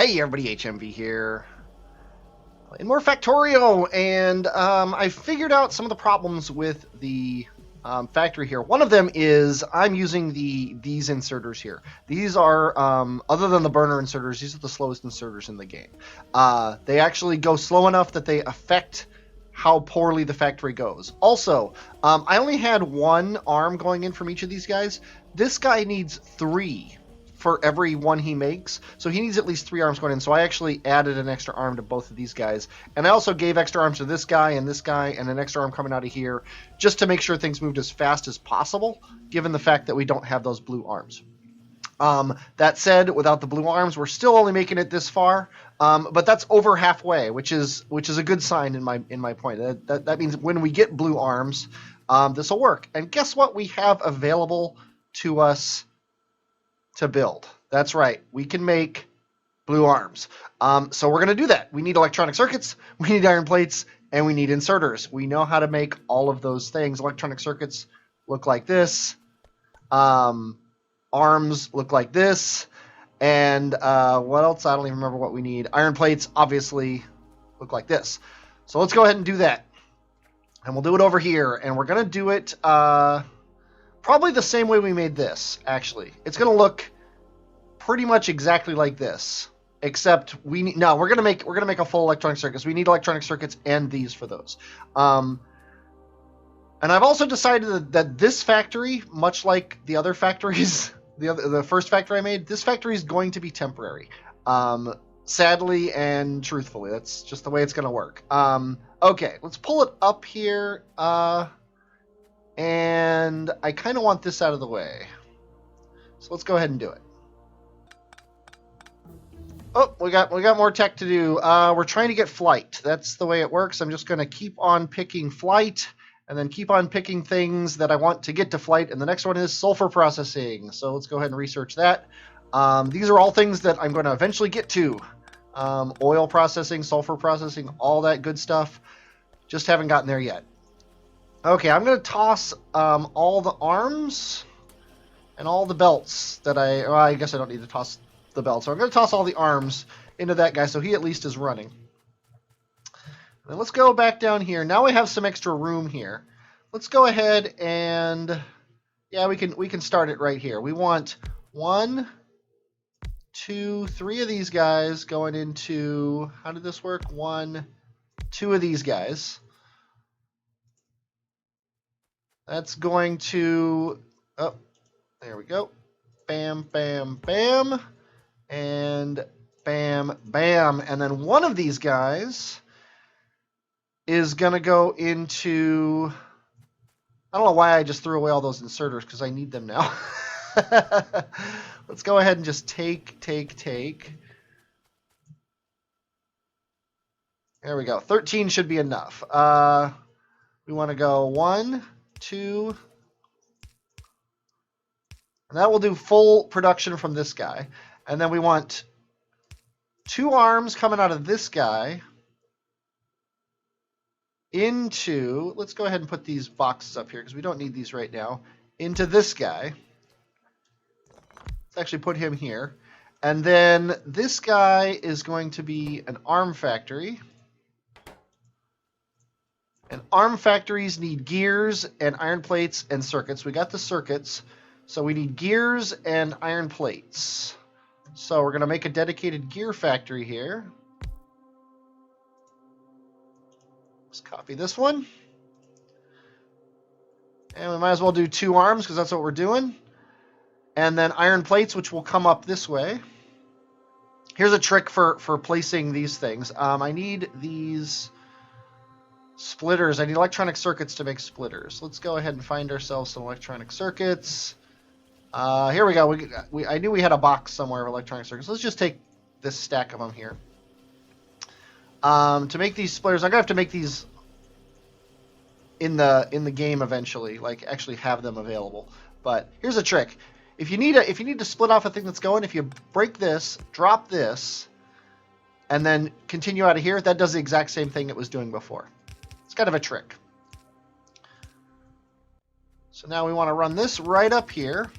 Hey everybody, HMV here. In more Factorio, and I figured out some of the problems with the factory here. One of them is I'm using these inserters here. These are, other than the burner inserters, these are the slowest inserters in the game. They actually go slow enough that they affect how poorly the factory goes. Also, I only had one arm going in from each of these guys. This guy needs 3 for every one he makes, so he needs at least 3 arms going in. So I actually added an extra arm to both of these guys, and I also gave extra arms to this guy and an extra arm coming out of here, just to make sure things moved as fast as possible, given the fact that we don't have those blue arms. That said, without the blue arms, we're still only making it this far, but that's over halfway, which is a good sign in my point. That means when we get blue arms, this will work. And guess what we have available to us to build? That's right, we can make blue arms. So we're going to do that. We need electronic circuits, we need iron plates, and we need inserters. We know how to make all of those things. Electronic circuits look like this. Arms look like this. And what else? I don't even remember what we need. Iron plates obviously look like this. So let's go ahead and do that. And we'll do it over here. And we're going to do it probably the same way we made this, actually. It's going to look pretty much exactly like this, except we're going to make a full electronic circuits. We need electronic circuits and these for those. And I've also decided that this factory, much like the other factories, the first factory I made, this factory is going to be temporary. Sadly and truthfully, that's just the way it's going to work. Okay, let's pull it up here. And I kind of want this out of the way. So let's go ahead and do it. Oh, we got more tech to do. We're trying to get flight. That's the way it works. I'm just going to keep on picking flight, and then keep on picking things that I want to get to flight. And the next one is sulfur processing. So let's go ahead and research that. These are all things that I'm going to eventually get to. Oil processing, sulfur processing, all that good stuff. Just haven't gotten there yet. Okay, I'm going to toss all the arms and all the belts that I guess I don't need to toss the belts. So I'm going to toss all the arms into that guy so he at least is running. Then let's go back down here. Now we have some extra room here. Let's go ahead and, yeah, we can start it right here. We want 1, 2, 3 of these guys going into, how did this work? 1, 2 of these guys. That's going to, oh, there we go. Bam, bam, bam. And bam, bam. And then one of these guys is going to go into, I don't know why I just threw away all those inserters, because I need them now. Let's go ahead and just take. There we go. 13 should be enough. We want to go 1, 2, and that will do full production from this guy. And then we want 2 arms coming out of this guy into, let's go ahead and put these boxes up here because we don't need these right now, into this guy. Let's actually put him here. And then this guy is going to be an arm factory. And arm factories need gears and iron plates and circuits. We got the circuits, so we need gears and iron plates. So we're going to make a dedicated gear factory here. Let's copy this one. And we might as well do 2 arms because that's what we're doing. And then iron plates, which will come up this way. Here's a trick for placing these things. I need these splitters. I need electronic circuits to make splitters. Let's go ahead and find ourselves some electronic circuits. Here we go. I knew we had a box somewhere of electronic circuits. Let's just take this stack of them here. To make these splitters, I'm gonna have to make these in the game eventually, like actually have them available. But here's a trick: if you need to split off a thing that's going, if you break this, drop this, and then continue out of here, that does the exact same thing it was doing before. It's kind of a trick. So now we want to run this right up here.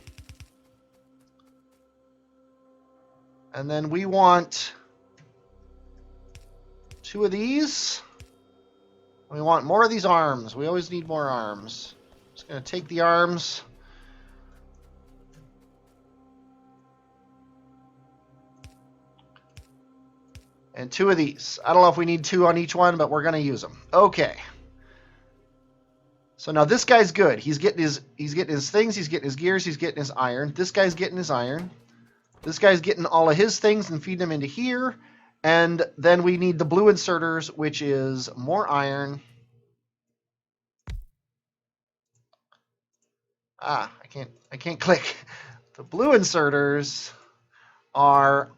And then we want 2 of these. We want more of these arms. We always need more arms. Just going to take the arms. And 2 of these. I don't know if we need 2 on each one, but we're going to use them. Okay. So now this guy's good. He's getting his things. He's getting his gears. He's getting his iron. This guy's getting his iron. This guy's getting all of his things and feeding them into here. And then we need the blue inserters, which is more iron. I can't click. The blue inserters are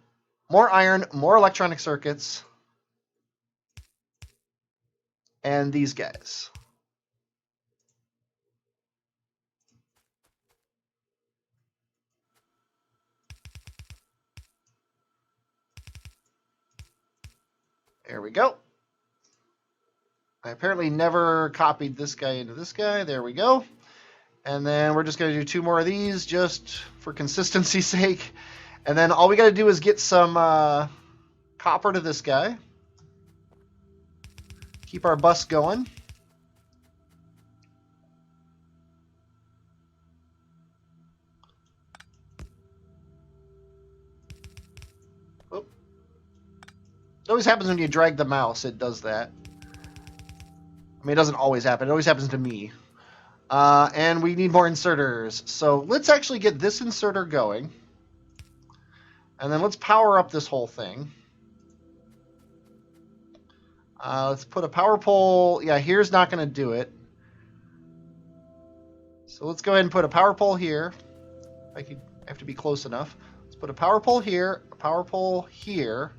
more iron, more electronic circuits, and these guys. There we go. I apparently never copied this guy into this guy. There we go. And then we're just going to do 2 more of these just for consistency's sake. And then all we got to do is get some copper to this guy. Keep our bus going. Oh. It always happens when you drag the mouse. It does that. I mean, it doesn't always happen. It always happens to me. And we need more inserters. So let's actually get this inserter going. And then let's power up this whole thing. Let's put a power pole. Yeah, here's not going to do it. So let's go ahead and put a power pole here. I have to be close enough. Let's put a power pole here, a power pole here,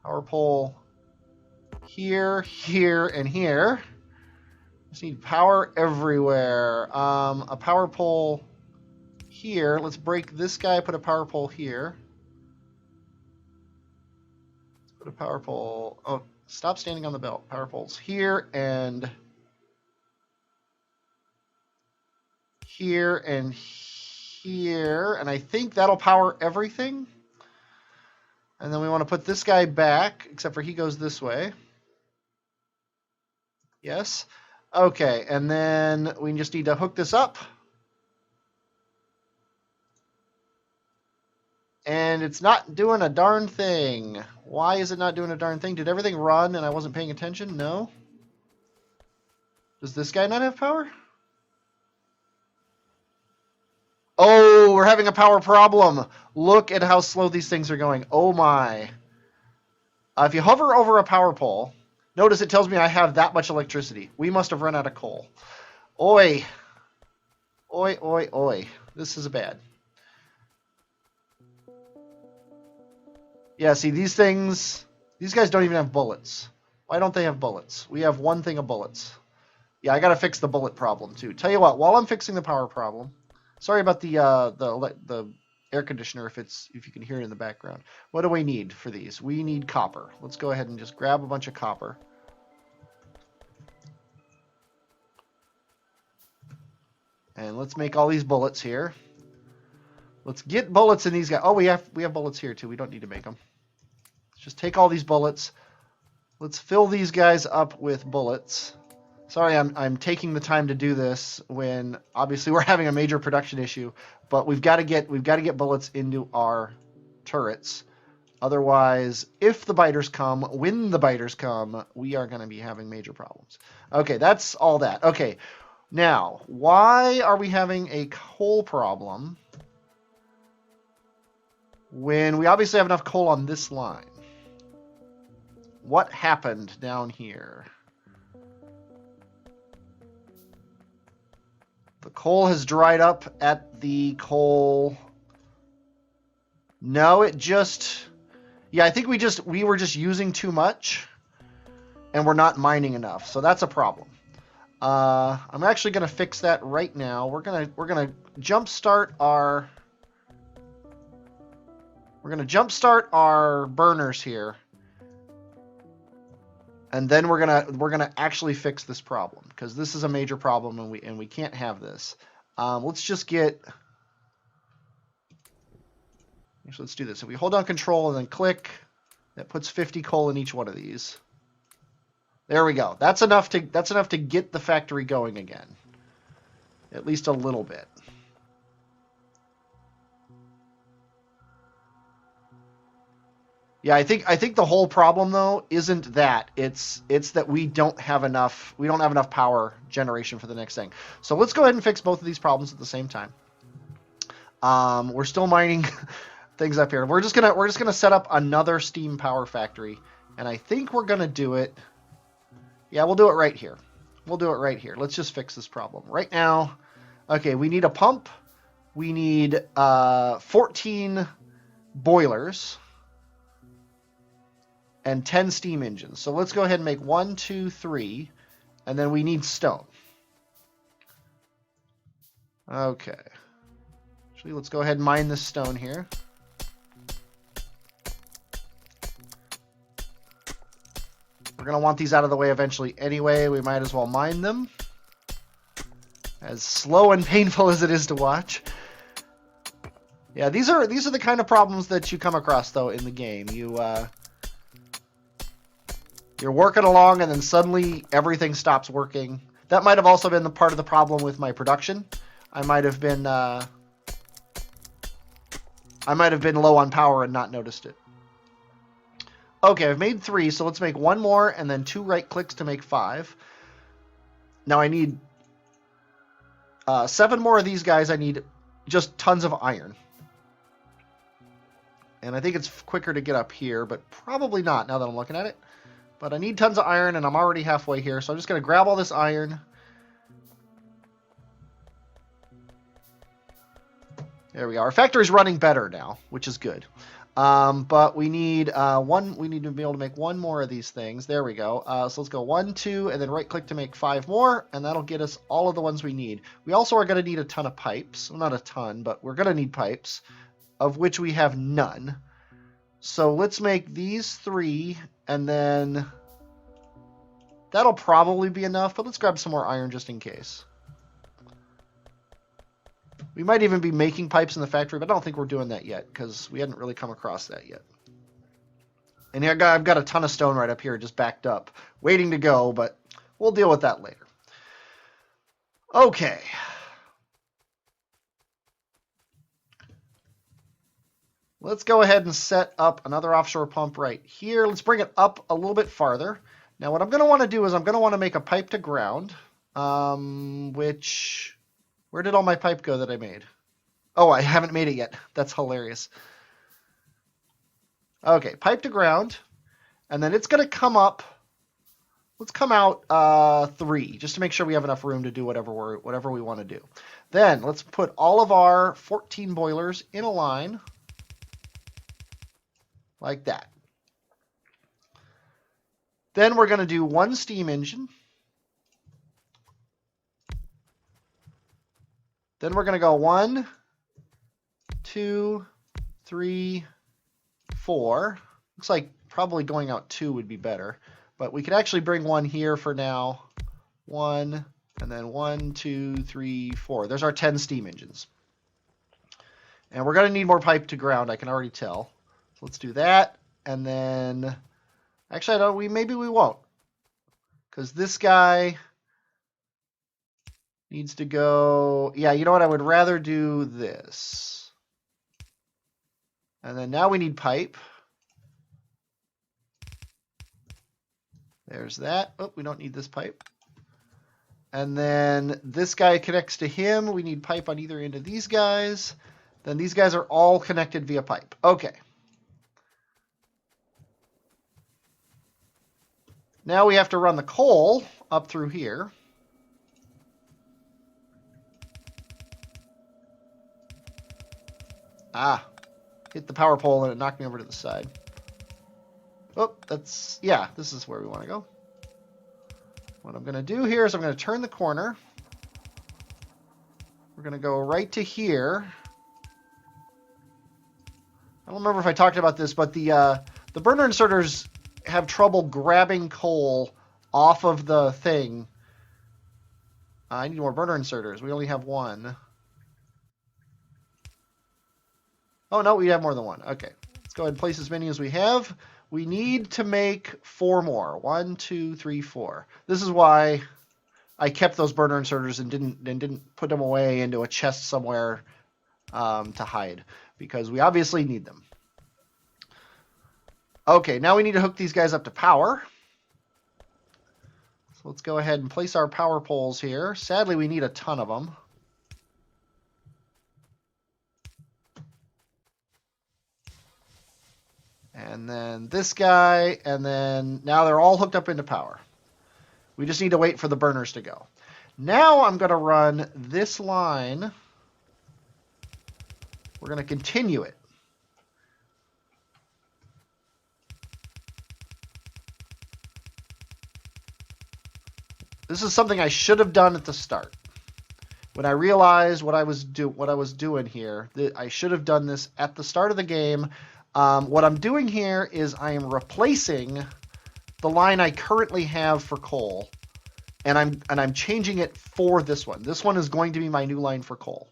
power pole here, here, and here. Just need power everywhere. A power pole here. Let's break this guy, put a power pole here. Let's put a power pole. Oh, stop standing on the belt. Power poles here and here and here. And I think that'll power everything. And then we want to put this guy back, except for he goes this way. Yes. Okay, and then we just need to hook this up. And it's not doing a darn thing. Why is it not doing a darn thing? Did everything run and I wasn't paying attention? No. Does this guy not have power? Oh, we're having a power problem. Look at how slow these things are going. Oh my. If you hover over a power pole, notice it tells me I have that much electricity. We must have run out of coal. Oi. Oi, oi, oi. This is bad. Yeah, see, these things, these guys don't even have bullets. Why don't they have bullets? We have one thing of bullets. Yeah, I got to fix the bullet problem, too. Tell you what, while I'm fixing the power problem, sorry about the air conditioner if you can hear it in the background. What do we need for these? We need copper. Let's go ahead and just grab a bunch of copper. And let's make all these bullets here. Let's get bullets in these guys. Oh, we have bullets here too. We don't need to make them. Let's just take all these bullets. Let's fill these guys up with bullets. Sorry, I'm taking the time to do this when obviously we're having a major production issue, but we've got to get bullets into our turrets. Otherwise, if the biters come, when the biters come, we are going to be having major problems. Okay, that's all that. Okay. Now, why are we having a coal problem when we obviously have enough coal on this line? What happened down here? The coal has dried up at the coal. No, it just... Yeah, I think we were just using too much and we're not mining enough. So that's a problem. I'm actually going to fix that right now. We're going to jumpstart our burners here. And then we're going to actually fix this problem because this is a major problem and we can't have this. Let's just get Actually, let's do this. If we hold down control and then click, That puts 50 coal in each one of these. There we go. That's enough to get the factory going again. At least a little bit. Yeah, I think the whole problem though isn't that. It's that we don't have enough power generation for the next thing. So let's go ahead and fix both of these problems at the same time. We're still mining things up here. We're just gonna set up another steam power factory, and I think we're gonna do it. Yeah, we'll do it right here. We'll do it right here. Let's just fix this problem right now. Okay, we need a pump. We need 14 boilers and 10 steam engines. So let's go ahead and make 1, 2, 3, and then we need stone. Okay. Actually, let's go ahead and mine this stone here. We're going to want these out of the way eventually anyway. We might as well mine them. As slow and painful as it is to watch. Yeah, these are the kind of problems that you come across though in the game. You're working along and then suddenly everything stops working. That might have also been the part of the problem with my production. I might have been low on power and not noticed it. Okay, I've made 3, so let's make 1 more and then 2 right clicks to make 5. Now I need 7 more of these guys. I need just tons of iron. And I think it's quicker to get up here, but probably not now that I'm looking at it. But I need tons of iron, and I'm already halfway here, so I'm just going to grab all this iron. There we go. Our factory's running better now, which is good. But we need we need to be able to make 1 more of these things. There we go. So let's go 1, 2, and then right-click to make 5 more, and that'll get us all of the ones we need. We also are going to need a ton of pipes. Well, not a ton, but we're going to need pipes, of which we have none. So let's make these 3, and then that'll probably be enough, but let's grab some more iron just in case. We might even be making pipes in the factory, but I don't think we're doing that yet because we hadn't really come across that yet. And here I've got a ton of stone right up here just backed up, waiting to go, but we'll deal with that later. Okay. Let's go ahead and set up another offshore pump right here. Let's bring it up a little bit farther. Now what I'm going to want to do is I'm going to want to make a pipe to ground, which... Where did all my pipe go that I made? Oh, I haven't made it yet. That's hilarious. Okay, pipe to ground. And then it's going to come up. Let's come out 3, just to make sure we have enough room to do whatever we want to do. Then let's put all of our 14 boilers in a line. Like that. Then we're going to do 1 steam engine. Then we're going to go 1, 2, 3, 4. Looks like probably going out 2 would be better. But we could actually bring 1 here for now. 1, and then 1, 2, 3, 4. There's our 10 steam engines. And we're going to need more pipe to ground, I can already tell. So let's do that. And then... Actually, maybe we won't. Because this guy... needs to go... Yeah, you know what? I would rather do this. And then now we need pipe. There's that. Oh, we don't need this pipe. And then this guy connects to him. We need pipe on either end of these guys. Then these guys are all connected via pipe. Okay. Now we have to run the coal up through here. Ah, hit the power pole and it knocked me over to the side. Oh, yeah, this is where we want to go. What I'm going to do here is I'm going to turn the corner. We're going to go right to here. I don't remember if I talked about this, but the burner inserters have trouble grabbing coal off of the thing. I need more burner inserters. We only have 1. Oh, no, we have more than 1. Okay. Let's go ahead and place as many as we have. We need to make 4 more. 1, 2, 3, 4. This is why I kept those burner inserters and didn't put them away into a chest somewhere to hide, because we obviously need them. Okay, now we need to hook these guys up to power. So let's go ahead and place our power poles here. Sadly, we need a ton of them. And then this guy, and then now they're all hooked up into power. We just need to wait for the burners to go. Now I'm going to run this line. We're going to continue it. This is something I should have done at the start. When I realized what I was doing here, I should have done this at the start of the game. What I'm doing here is I am replacing the line I currently have for coal, and I'm changing it for this one. This one is going to be my new line for coal.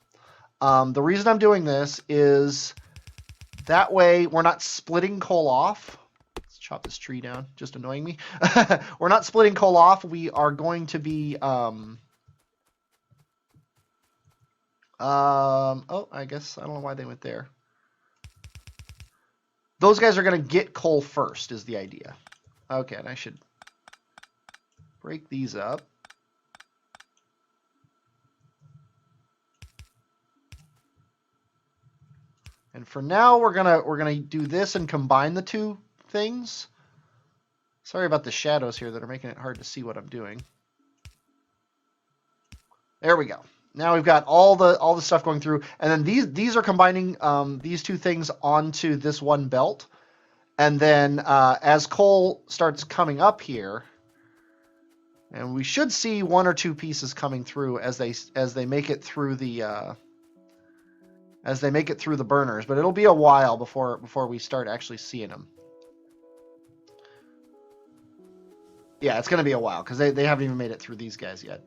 The reason I'm doing this is that way we're not splitting coal off. Let's chop this tree down, just annoying me. We're not splitting coal off. We are going to be oh, I guess I don't know why they went there. Those guys are going to get coal first is the idea. Okay, and I should break these up. And for now, we're gonna do this and combine the two things. Sorry about the shadows here that are making it hard to see what I'm doing. There we go. Now we've got all the stuff going through, and then these are combining these two things onto this one belt, and then as coal starts coming up here, and we should see 1 or 2 pieces coming through as they make it through the burners, but it'll be a while before we start actually seeing them. Yeah, it's going to be a while because they haven't even made it through these guys yet.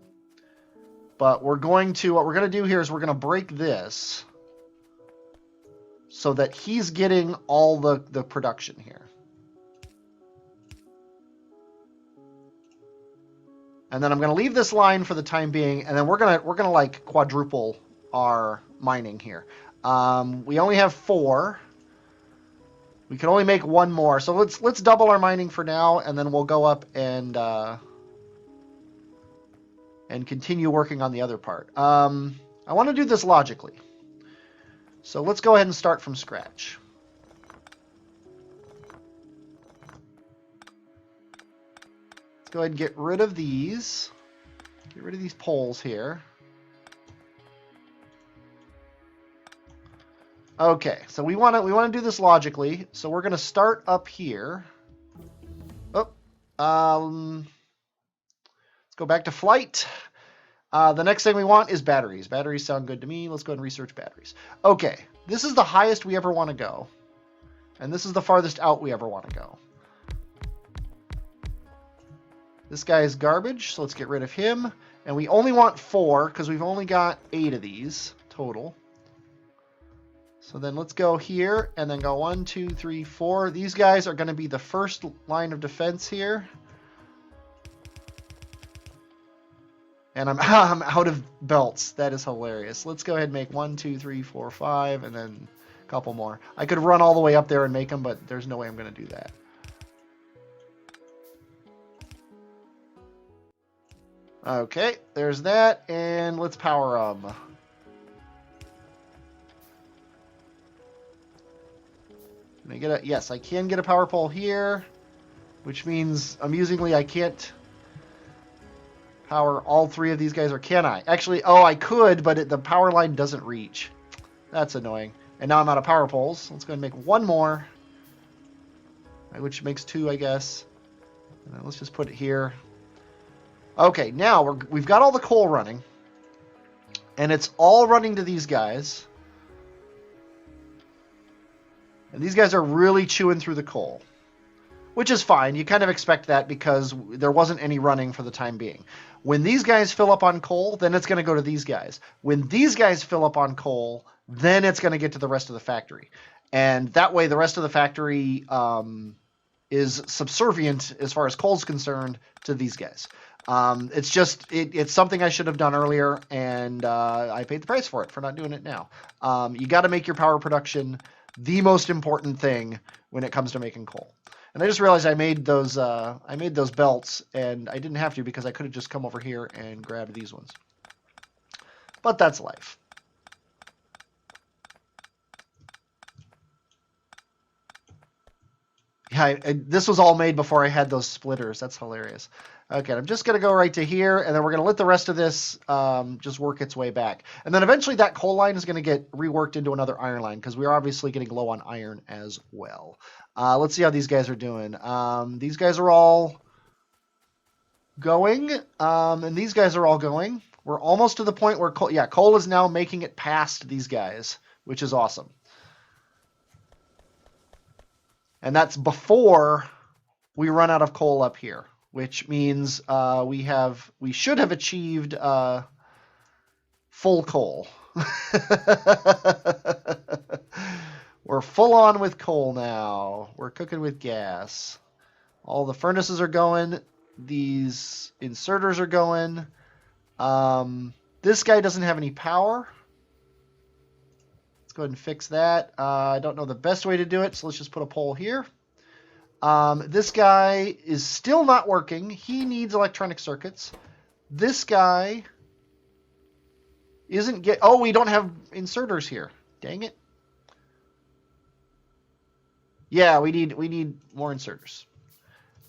But what we're going to do here is we're going to break this so that he's getting all the production here. And then I'm going to leave this line for the time being, and then we're going to like quadruple our mining here. We only have 4. We can only make 1 more, so let's double our mining for now, and then we'll go up and continue working on the other part. I want to do this logically, so let's go ahead and start from scratch. Let's go ahead and get rid of these. Get rid of these poles here. Okay, so we want to do this logically. So we're going to start up here. Oh, let's go back to flight. The next thing we want is batteries. Batteries sound good to me. Let's go ahead and research batteries. Okay, this is the highest we ever want to go, and this is the farthest out we ever want to go. This guy is garbage, so let's get rid of him. And we only want 4 because we've only got 8 of these total. So then let's go here and then go 1, 2, 3, 4. These guys are going to be the first line of defense here. And I'm out of belts. That is hilarious. Let's go ahead and make 1, 2, 3, 4, 5, and then a couple more. I could run all the way up there and make them, but there's no way I'm going to do that. Okay, there's that, and let's power them. Can I get a... Yes, I can get a power pole here, which means, amusingly, I can't power all 3 of these guys, or can I? Actually, oh, I could, but the power line doesn't reach. That's annoying. And now I'm out of power poles. Let's go ahead and make 1 more, which makes 2, I guess. And then let's just put it here. Okay, now we've got all the coal running, and it's all running to these guys. And these guys are really chewing through the coal, which is fine. You kind of expect that because there wasn't any running for the time being. When these guys fill up on coal, then it's going to go to these guys. When these guys fill up on coal, then it's going to get to the rest of the factory. And that way the rest of the factory is subservient, as far as coal's concerned, to these guys. It's something I should have done earlier, and I paid the price for it for not doing it now. You got to make your power production the most important thing when it comes to making coal. And I just realized I made those belts, and I didn't have to because I could have just come over here and grabbed these ones. But that's life. Yeah, this was all made before I had those splitters. That's hilarious. Okay, I'm just going to go right to here, and then we're going to let the rest of this just work its way back. And then eventually that coal line is going to get reworked into another iron line, because we're obviously getting low on iron as well. Let's see how these guys are doing. These guys are all going, and these guys are all going. We're almost to the point where coal is now making it past these guys, which is awesome. And that's before we run out of coal up here, which means we should have achieved full coal. We're full on with coal now. We're cooking with gas. All the furnaces are going. These inserters are going. This guy doesn't have any power. Let's go ahead and fix that. I don't know the best way to do it, so let's just put a pole here. This guy is still not working. He needs electronic circuits. This guy isn't oh, we don't have inserters here. Dang it. Yeah, we need more inserters.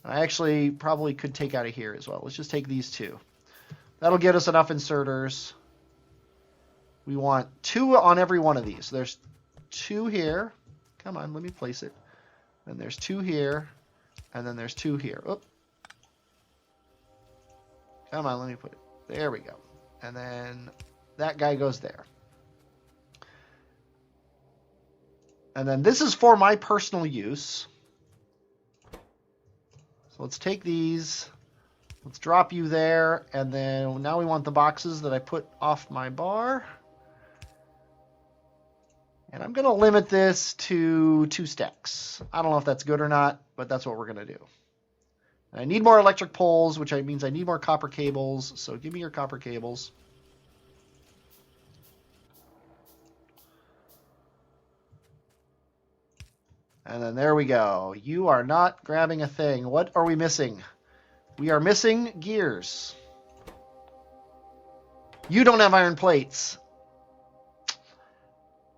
I actually probably could take out of here as well. Let's just take these two. That'll get us enough inserters. We want 2 on every one of these. So there's 2 here. Come on, let me place it. And there's 2 here. And then there's 2 here. Oop. Come on, let me put it. There we go. And then that guy goes there. And then this is for my personal use. So let's take these. Let's drop you there. And then now we want the boxes that I put off my bar. And I'm going to limit this to 2 stacks. I don't know if that's good or not, but that's what we're going to do. And I need more electric poles, which means I need more copper cables. So give me your copper cables. And then there we go. You are not grabbing a thing. What are we missing? We are missing gears. You don't have iron plates.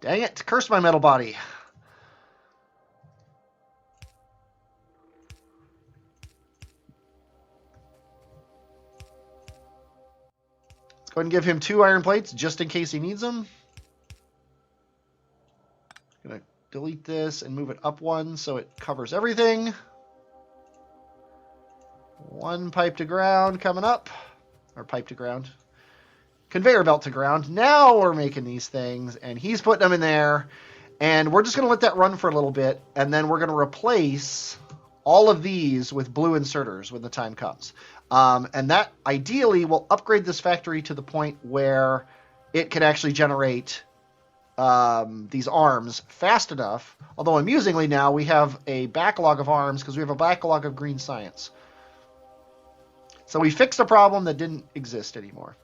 Dang it. Curse my metal body. Let's go ahead and give him 2 iron plates just in case he needs them. Going to delete this and move it up 1 so it covers everything. 1 pipe to ground coming up. Or pipe to ground. Conveyor belt to ground. Now we're making these things, and he's putting them in there, and we're just going to let that run for a little bit, and then we're going to replace all of these with blue inserters when the time comes. And that ideally will upgrade this factory to the point where it can actually generate these arms fast enough. Although amusingly now we have a backlog of arms because we have a backlog of green science. So we fixed a problem that didn't exist anymore.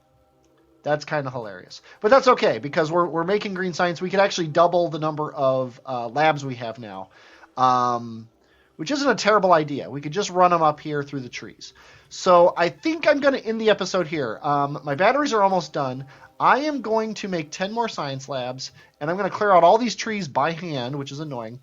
That's kind of hilarious. But that's okay, because we're making green science. We could actually double the number of labs we have now, which isn't a terrible idea. We could just run them up here through the trees. So I think I'm going to end the episode here. My batteries are almost done. I am going to make 10 more science labs, and I'm going to clear out all these trees by hand, which is annoying,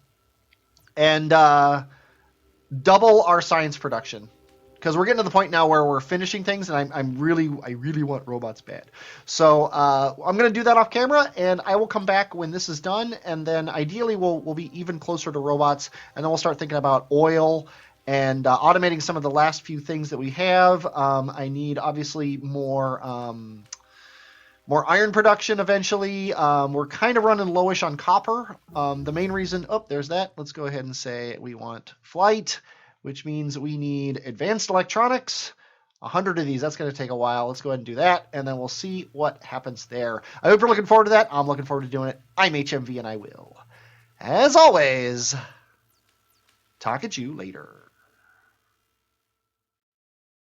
and double our science production. Because we're getting to the point now where we're finishing things, and I really want robots bad. So I'm going to do that off camera, and I will come back when this is done, and then ideally we'll be even closer to robots, and then we'll start thinking about oil and automating some of the last few things that we have. I need obviously more iron production eventually. We're kind of running lowish on copper. The main reason, there's that. Let's go ahead and say we want flight, which means we need advanced electronics. 100 of these, that's going to take a while. Let's go ahead and do that, and then we'll see what happens there. I hope you're looking forward to that. I'm looking forward to doing it. I'm HMV, and I will, as always, Talk at you later.